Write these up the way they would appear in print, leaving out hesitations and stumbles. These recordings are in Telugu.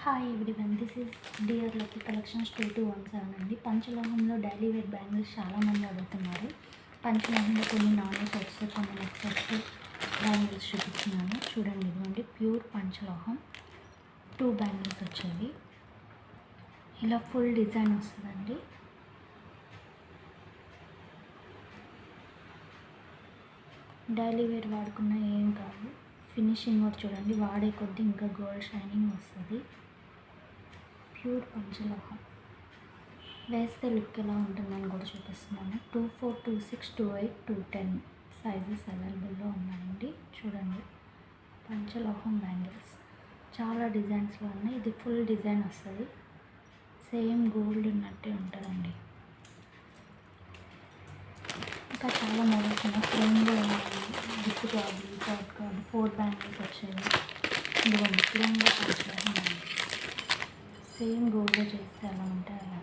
Hi everyone, this is dear lucky collections 2217 అండి. పంచలోహంలో డైలీ వేర్ బ్యాంగిల్స్ చాలామంది అడుగుతున్నారు. పంచలోహంలో కొన్ని నాన్ సెట్స్, కొన్ని నెక్ సెట్స్ బ్యాంగిల్స్ చూపిస్తున్నాను. చూడండి, ఇదిగోండి ప్యూర్ పంచలోహం 2 బ్యాంగిల్స్ వచ్చేవి. ఇలా ఫుల్ డిజైన్ వస్తుందండి. డైలీ వేర్ వాడుకున్న ఏం కాదు. ఫినిషింగ్ కూడా చూడండి, వాడే కొద్దీ ఇంకా గోల్డ్ షైనింగ్ వస్తుంది. ప్యూర్ పంచలోహం వేస్తే లుక్ ఎలా ఉంటుందని కూడా చూపిస్తున్నాను. 24, 26, 28, 210 సైజెస్ అవైలబుల్లో ఉన్నాయండి. చూడండి, పంచలోహం బ్యాంగిల్స్ చాలా డిజైన్స్లో ఉన్నాయి. ఇది ఫుల్ డిజైన్ వస్తుంది, సేమ్ గోల్డ్ ఉన్నట్టే ఉంటుందండి. ఇంకా చాలా మోడల్స్ ఉన్నాయి. ఫ్రేమ్లో gift card, record card, 4 bangles వచ్చేవి. ఇదిగోండి ఫ్రేమ్లో పంచలోహం బ్యాంగిల్స్ సేమ్ గోల్డ్లో చేస్తే అలా ఉంటే అలా.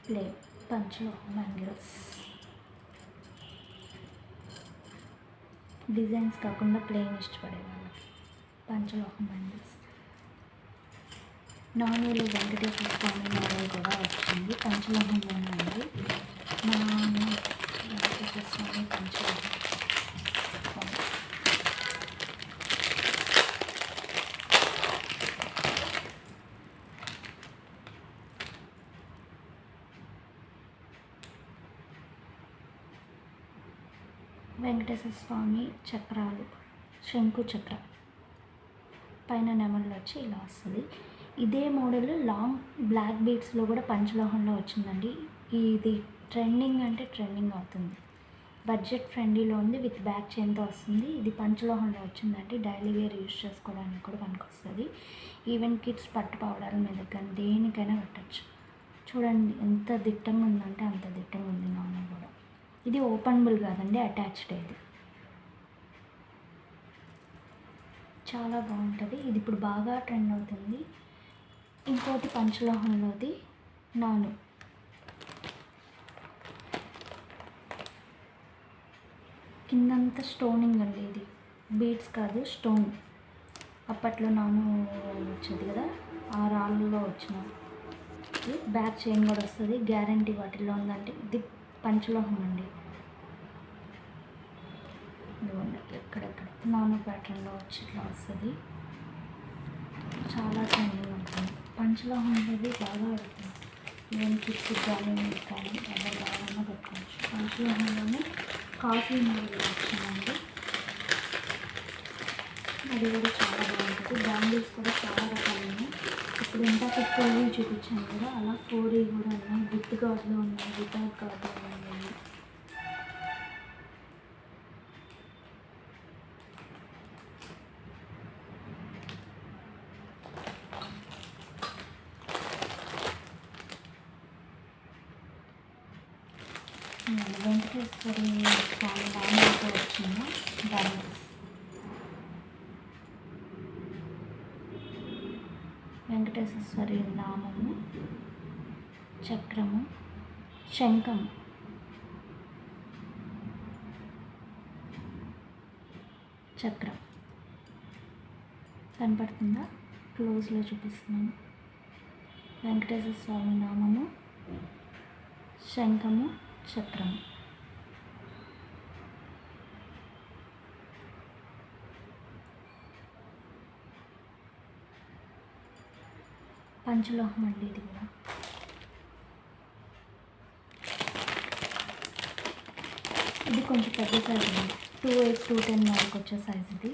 ప్లేన్ పంచలోహం బ్యాంగిల్స్ డిజైన్స్ కాకుండా ప్లేన్ ఇష్టపడే వాళ్ళకి పంచలోహం బ్యాంగిల్స్. నానులు వెంకటేశ్వర స్వామి మోడల్ కూడా వచ్చింది, పంచలోహంలోనే ఉంది. నాను వెంకటేశ్వర స్వామి పంచలోహం వెంకటేశ్వర స్వామి చక్రాలు, శంకు చక్ర పైన నెమళ్ళు వచ్చి ఇలా వస్తుంది. ఇదే మోడల్ లాంగ్ బ్లాక్ బీడ్స్లో కూడా పంచలోహంలో వచ్చిందండి. ఇది ట్రెండింగ్ అంటే ట్రెండింగ్ అవుతుంది. బడ్జెట్ ఫ్రెండ్లీలో ఉంది, విత్ బ్యాక్ చైన్తో వస్తుంది. ఇది పంచలోహంలో వచ్చిందండి. డైలీ వేర్ యూజ్ చేసుకోవడానికి కూడా పనికొస్తుంది. ఈవెన్ కిడ్స్ పట్టు పౌడర్ల మీద కానీ దేనికైనా పెట్టచ్చు. చూడండి ఎంత దిట్టంగా ఉందంటే అంత దిట్టంగా ఉంది. నాన్న కూడా ఇది ఓపెనబుల్ కాదండి, అటాచ్డ్. ఇది చాలా బాగుంటుంది. ఇది ఇప్పుడు బాగా ట్రెండ్ అవుతుంది. ఇంకోటి పంచలోహంలోది నాను, కిందంతా స్టోనింగ్ అండి. ఇది బీడ్స్ కాదు, స్టోన్. అప్పట్లో నాను వచ్చేది కదా, ఆ రాళ్ళలో వచ్చిన బ్యాక్ చైన్ కూడా వస్తుంది. గ్యారంటీ వాటిల్లో ఉందంటే ఇది పంచలోహం అండి. ఇదిగోండి ఎక్కడెక్కడ నాను ప్యాటర్న్లో వచ్చి ఇట్లా వస్తుంది. చాలా ట్రెండింగ్ ఉంటుంది. పంచలోహం అనేది బాగా అడుగుతుంది. ఈవెన్ కిడ్స్ కానీ మీకు కానీ ఎవరు బాగా పెట్టుకోవచ్చు. పంచలోహంలోనే కాఫీ మోడల్ వచ్చిందండి, అది కూడా చాలా బాగుంటుంది. బ్యాంగిల్స్ కూడా చాలా రకాలు ఉన్నాయి. ఇప్పుడు ఇందాక 12 చూపించాను కదా, అలా 4 కూడా ఉన్నాయి. గిఫ్ట్ కార్డులో ఉన్నాయి, రికార్డ్ కార్డులో ఉన్నాయి. వెంకటేశ్వరి స్వామి నామంతో వచ్చిన బ్యాంగిల్స్. వెంకటేశ్వరి నామము, చక్రము, శంఖము, చక్రం కనపడుతుందా? క్లోజ్లో చూపిస్తున్నాను. వెంకటేశ్వర స్వామి నామము, శంఖము, చక్రము. పంచలోహం అండి. ఇది కూడా ఇది కొంచెం పెద్ద సైజ్ ఉంది, 28, 210 వరకు వచ్చే సైజ్ ఇది.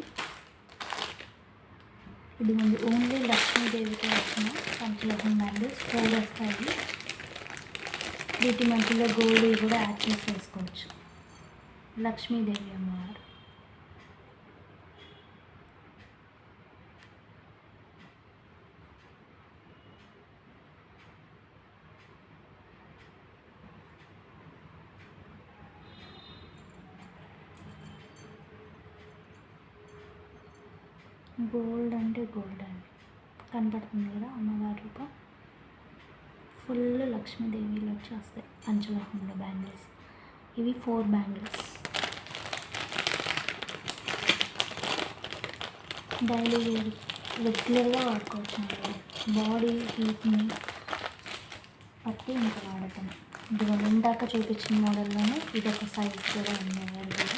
ఇది ఉంది ఓన్లీ లక్ష్మీదేవితో వచ్చిన పంచలోహం బ్యాంగిల్స్. 4 వస్తాయి. వీటి మధ్యలో గోల్డ్ కూడా యాడ్ చేసి వేసుకోవచ్చు. లక్ష్మీదేవి అమ్మవారు. గోల్డ్ అంటే గోల్డ్ అండి, కనపడుతుంది కదా అమ్మవారి రూపం. ఫుల్ లక్ష్మీదేవిలో వచ్చి వస్తాయి పంచలోహంలో బ్యాంగిల్స్. ఇవి 4 బ్యాంగిల్స్. డైలీ వేర్ రెగ్యులర్గా వాడుకోవచ్చు అండి. బాడీ హీట్ని బట్టి ఇంకా వాడతాను. ఇదిగో ఇందాక చూపించిన మోడల్లోనే ఇదొక సైజ్ కూడా ఉంది అవైలబుల్.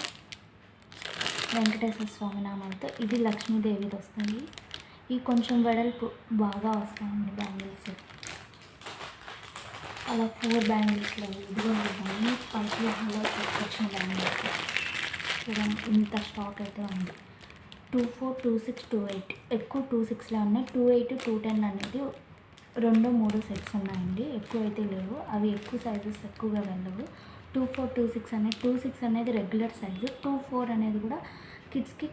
వెంకటేశ్వర స్వామి నామాలతో ఇది లక్ష్మీదేవిది వస్తుంది. ఇవి కొంచెం వెడల్పు బాగా వస్తాయండి బ్యాంగిల్స్. అలా 4 బ్యాంగిల్స్లో ఇదిగో ఇవన్నీ పంచలోహంలో వచ్చిన బ్యాంగిల్స్. చూడండి ఇంత స్టాక్ అయితే ఉంది. 24, 26, 28 ఎక్కువ 26లో ఉన్నాయి. 28, 210 అనేది 2, 3 సెట్స్ ఉన్నాయండి. ఎక్కువ అయితే లేవు, అవి ఎక్కువ సైజెస్ ఎక్కువగా వెళ్ళవు. 24, 26 అనేది రెగ్యులర్ సైజు. 24 అనేది కూడా కిడ్స్కి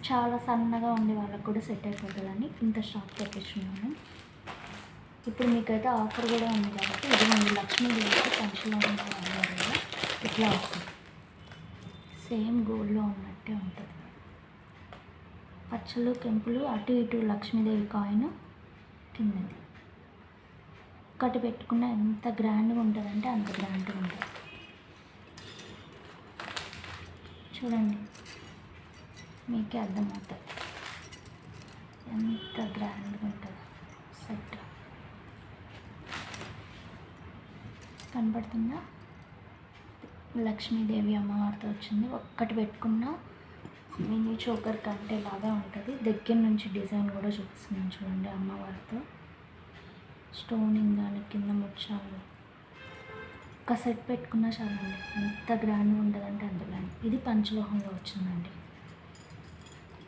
చాలా సన్నగా ఉండే వాళ్ళకి కూడా సెట్ అయిపోతుందని ఇంత స్టాక్ తెప్పించున్నాను. ఇప్పుడు మీకైతే ఆఫర్ కూడా ఉంది కాబట్టి ఇదిగోండి లక్ష్మీదేవికి పంచలోహం అన్నారు కదా, ఇట్లా వస్తుంది. సేమ్ గోల్డ్లో ఉన్నట్టే ఉంటుంది. పచ్చలు కెంపులు అటు ఇటు లక్ష్మీదేవి కాయిన్ కిందది ఒక్కటి పెట్టుకున్న ఎంత గ్రాండ్గా ఉంటుందంటే అంత గ్రాండ్గా ఉంటుంది. చూడండి మీకే అర్థమవుతుంది ఎంత గ్రాండ్గా ఉంటుందో సెట్. కనపడుతుందా? లక్ష్మీదేవి అమ్మవారితో వచ్చింది. ఒక్కటి పెట్టుకున్న మినీ చోకర్ కంటే లాగా ఉంటుంది. దగ్గర నుంచి డిజైన్ కూడా చూపిస్తున్నాను చూడండి. అమ్మవారితో స్టోనింగ్ కానీ కింద ముత్యాలు ఒక సెట్ పెట్టుకున్నా చాలండి. ఎంత గ్రాండ్గా ఉంటుందంటే అంత గ్రాండ్. ఇది పంచలోహంలో వచ్చిందండి.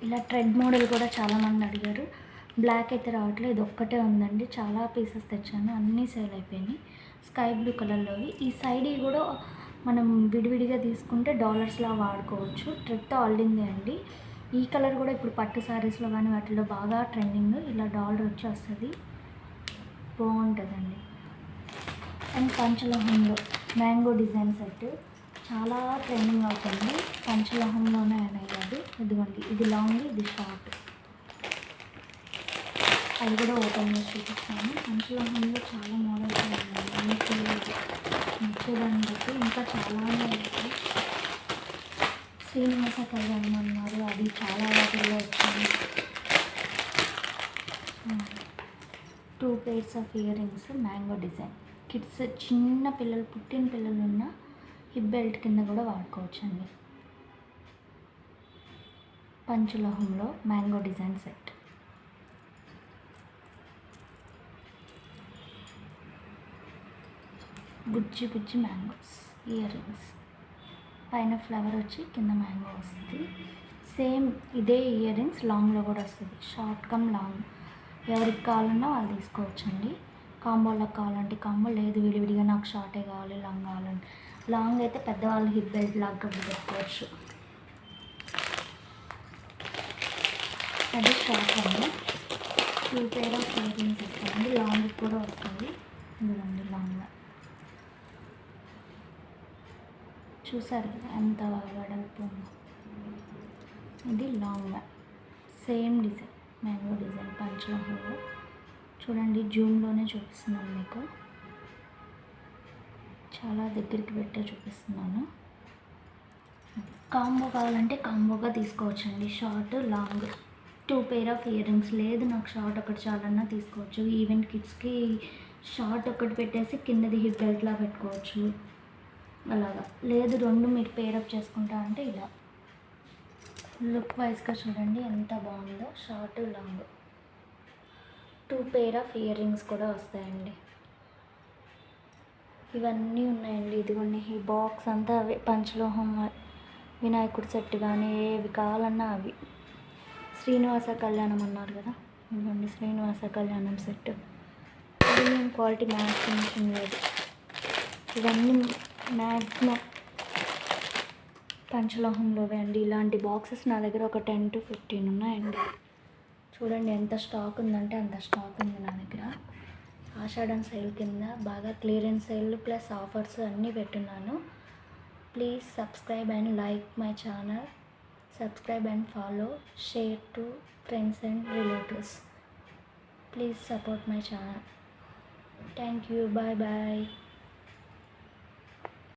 ఇలా ట్రెడ్ మోడల్ కూడా చాలామంది అడిగారు. బ్లాక్ అయితే రావట్లేదు, ఇది ఒక్కటే ఉందండి. చాలా పీసెస్ తెచ్చాను, అన్నీ సేల్ అయిపోయినాయి. స్కై బ్లూ కలర్లోవి. ఈ సైడ్ కూడా మనం విడివిడిగా తీసుకుంటే డాలర్స్లా వాడుకోవచ్చు. ట్రెడ్తో అల్లిందే అండి. ఈ కలర్ కూడా ఇప్పుడు పట్టు శారీస్లో కానీ వాటిలో బాగా ట్రెండింగ్. ఇలా డాలర్ వచ్చి వస్తుంది, బాగుంటుందండి. అండ్ పంచలోహంలో మ్యాంగో డిజైన్ సెట్ చాలా ట్రెండింగ్ అవుతుంది. పంచలోహంలోనే అనేది అది. ఇదిగోండి ఇది లాంగ్, ఇది షార్ట్. అది కూడా ఓపెన్ చేసి చూపిస్తాను. పంచలోహంలో చాలా మోడల్స్ ఉన్నాయి. మీకు నచ్చేదాన్ని బట్టి ఇంకా చాలానే ఉంటాయి. శ్రీనివాస కళ్యాణం అన్నారు, అది చాలా వాటిల్లో వచ్చింది. 2 pairs of ear rings mango design. Kids చిన్న పిల్లలు, పుట్టిన పిల్లలు ఉన్న హిప్ బెల్ట్ కింద కూడా వాడుకోవచ్చండి. పంచలోహంలో మ్యాంగో డిజైన్ సెట్. బుజ్జి బుజ్జి మ్యాంగోస్ ఇయర్ రింగ్స్. పైన ఫ్లవర్ వచ్చి కింద మ్యాంగో వస్తుంది. సేమ్ ఇదే ఇయర్ రింగ్స్ లాంగ్లో కూడా వస్తుంది. షార్ట్ కమ్ లాంగ్ ఎవరికి కావాలన్నా వాళ్ళు తీసుకోవచ్చండి. కాంబోలో కావాలంటే కాంబో, లేదు విడివిడిగా నాకు షార్టే కావాలి లాంగ్ కావాలంటే లాంగ్ అయితే పెద్దవాళ్ళు హిప్ బెల్ట్ లాగా పెట్టుకోవచ్చు. అది షార్ట్ అండి. 2 pair ఆఫ్ ఇయర్ రింగ్స్ వస్తాయండి. లాంగ్ కూడా వస్తుంది. ఇదిగోండి లాంగ్గా చూసారు కదా ఎంత వెడల్పు. ఇది long same design mango design పంచలోహంలో. చూడండి జూమ్లోనే చూపిస్తున్నాను మీకు, చాలా దగ్గరికి పెట్టే చూపిస్తున్నాను. కాంబో కావాలంటే కాంబోగా తీసుకోవచ్చండి. Short long 2 pair of ear rings. లేదు నాకు షార్ట్ ఒకటి చాలన్నా తీసుకోవచ్చు. ఈవెన్ కిడ్స్కి షార్ట్ ఒకటి పెట్టేసి కిందది హిప్ బెల్ట్లా పెట్టుకోవచ్చు. అలాగా లేదు 2 మీరు పేరప్ చేసుకుంటా అంటే ఇలా లుక్ వైజ్గా చూడండి ఎంత బాగుందో. Short long 2 pair of ear rings కూడా వస్తాయండి. ఇవన్నీ ఉన్నాయండి. ఇదిగోండి ఈ బాక్స్ అంతా అవి పంచలోహం వినాయకుడి సెట్ కానీ ఏవి కావాలన్నా అవి. శ్రీనివాస కళ్యాణం అన్నారు కదా, ఇదిగోండి Srinivasa Kalyanam set. Premium quality match finishing లేదు. ఇవన్నీ మ్యాక్సిమం పంచలోహంలోవే అండి. ఇలాంటి బాక్సెస్ నా దగ్గర ఒక 10 to 15 ఉన్నాయండి. చూడండి ఎంత స్టాక్ ఉందంటే అంత స్టాక్ ఉంది నా దగ్గర. ఆషాఢం సేల్ కింద బాగా క్లియరెన్స్ సేల్ ప్లస్ ఆఫర్స్ అన్నీ పెట్టున్నాను. Please subscribe and like my channel. Subscribe and follow, share to friends and relatives. Please support my channel. Thank you. Bye bye.